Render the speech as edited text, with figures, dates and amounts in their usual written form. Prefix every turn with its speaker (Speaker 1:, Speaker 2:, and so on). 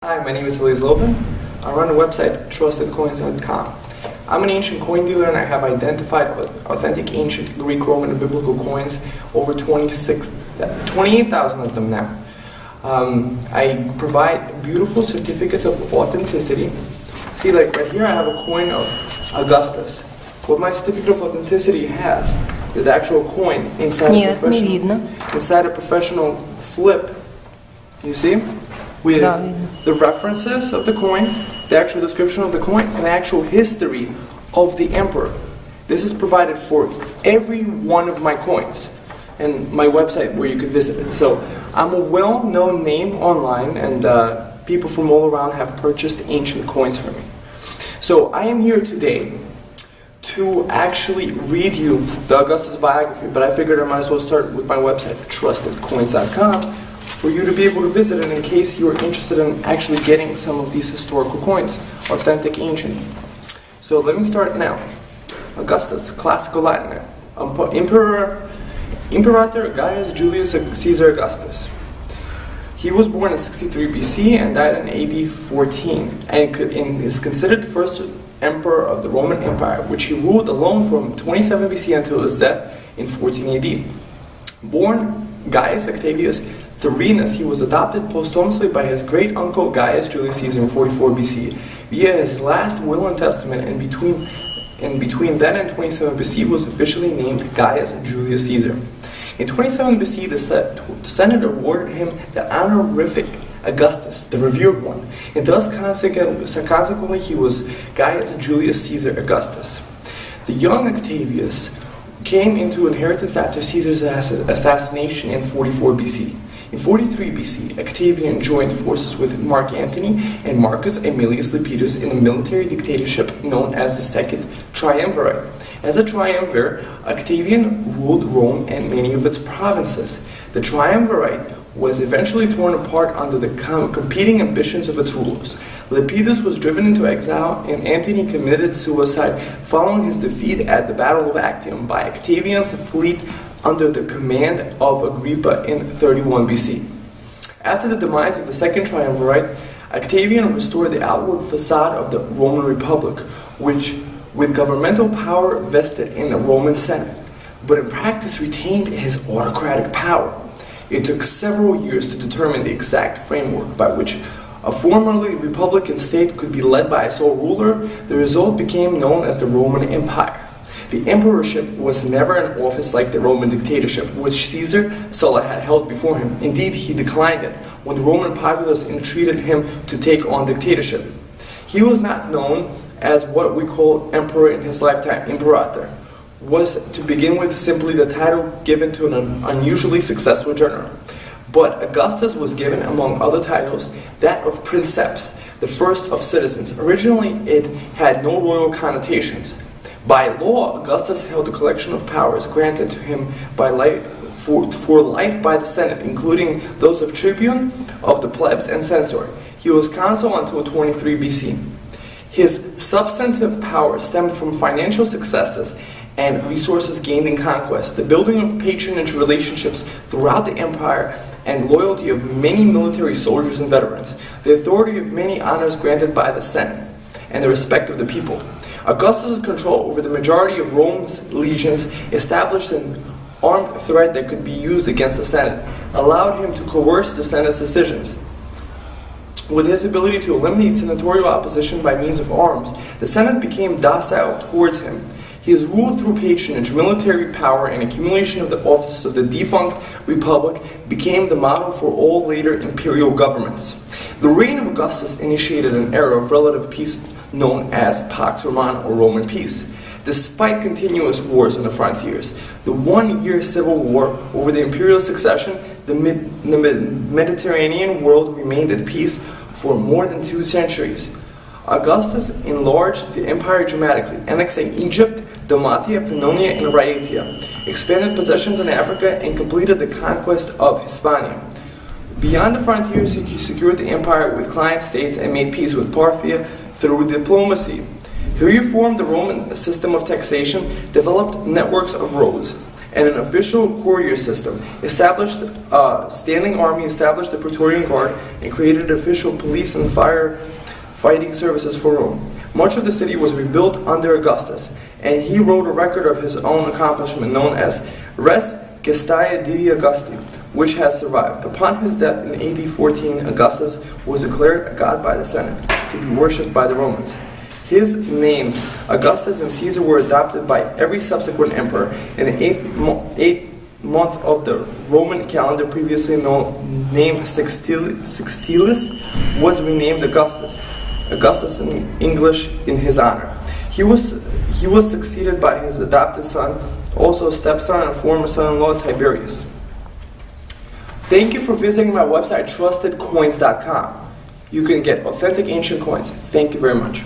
Speaker 1: Hi, my name is Lydia. I run the website trustedcoins.com. I'm an ancient coin dealer and I have identified authentic ancient Greek, Roman, and biblical coins, over 28,000 of them now. I provide beautiful certificates of authenticity. See, like right here I have a coin of Augustus. What my certificate of authenticity has is the actual coin inside a professional flip. You see? With the references of the coin, the actual description of the coin, and the actual history of the emperor. This is provided for every one of my coins and my website where you could visit it. So I'm a well-known name online, and people from all around have purchased ancient coins from me. So I am here today to actually read you the Augustus biography, but I figured I might as well start with my website, trustedcoins.com, for you to be able to visit it in case you're interested in actually getting some of these historical coins, authentic, ancient. So let me start now. Augustus, classical Latin, Imperator Gaius Julius Caesar Augustus. He was born in 63 BC and died in AD 14, and is considered the first emperor of the Roman Empire, which he ruled alone from 27 BC until his death in 14 AD. Born Gaius Octavius Thurinus, he was adopted posthumously by his great-uncle Gaius Julius Caesar in 44 BC via his last will and testament, and between then and 27 BC was officially named Gaius Julius Caesar. In 27 BC, the Senate awarded him the honorific Augustus, the revered one, and thus consequently he was Gaius Julius Caesar Augustus. The young Octavius came into inheritance after Caesar's assassination in 44 BC. In 43 BC, Octavian joined forces with Mark Antony and Marcus Aemilius Lepidus in a military dictatorship known as the Second Triumvirate. As a triumvir, Octavian ruled Rome and many of its provinces. The Triumvirate was eventually torn apart under the competing ambitions of its rulers. Lepidus was driven into exile, and Antony committed suicide following his defeat at the Battle of Actium by Octavian's fleet under the command of Agrippa in 31 BC. After the demise of the Second Triumvirate, Octavian restored the outward facade of the Roman Republic, which, with governmental power vested in the Roman Senate, but in practice retained his autocratic power. It took several years to determine the exact framework by which a formerly republican state could be led by a sole ruler. The result became known as the Roman Empire. The emperorship was never an office like the Roman dictatorship, which Caesar Sulla had held before him. Indeed, he declined it when the Roman populace entreated him to take on dictatorship. He was not known as what we call emperor in his lifetime. Imperator was to begin with simply the title given to an unusually successful general. But Augustus was given, among other titles, that of princeps, the first of citizens. Originally, it had no royal connotations. By law, Augustus held a collection of powers granted to him by for life by the Senate, including those of tribune, of the plebs, and censor. He was consul until 23 BC. His substantive power stemmed from financial successes and resources gained in conquest, the building of patronage relationships throughout the empire, and loyalty of many military soldiers and veterans, the authority of many honors granted by the Senate, and the respect of the people. Augustus' control over the majority of Rome's legions established an armed threat that could be used against the Senate, allowed him to coerce the Senate's decisions. With his ability to eliminate senatorial opposition by means of arms, the Senate became docile towards him. His rule through patronage, military power, and accumulation of the offices of the defunct republic became the model for all later imperial governments. The reign of Augustus initiated an era of relative peace known as Pax Romana, or Roman peace. Despite continuous wars on the frontiers, the one-year civil war over the imperial succession, the Mediterranean world remained at peace for more than 2 centuries. Augustus enlarged the empire dramatically, annexing Egypt, Dalmatia, Pannonia, and Rhaetia, expanded possessions in Africa, and completed the conquest of Hispania. Beyond the frontiers, he secured the empire with client states and made peace with Parthia through diplomacy. He reformed the Roman system of taxation, developed networks of roads, and an official courier system, established a standing army, established the Praetorian Guard, and created official police and fighting services for Rome. Much of the city was rebuilt under Augustus, and he wrote a record of his own accomplishment known as Res Gestae Divi Augusti, which has survived. Upon his death in AD 14, Augustus was declared a god by the Senate, to be worshipped by the Romans. His names, Augustus and Caesar, were adopted by every subsequent emperor. In the eighth month of the Roman calendar, previously named Sextilis, was renamed Augustus. Augustus in English in his honor. He was succeeded by his adopted son, also stepson and former son-in-law Tiberius. Thank you for visiting my website, trustedcoins.com. You can get authentic ancient coins. Thank you very much.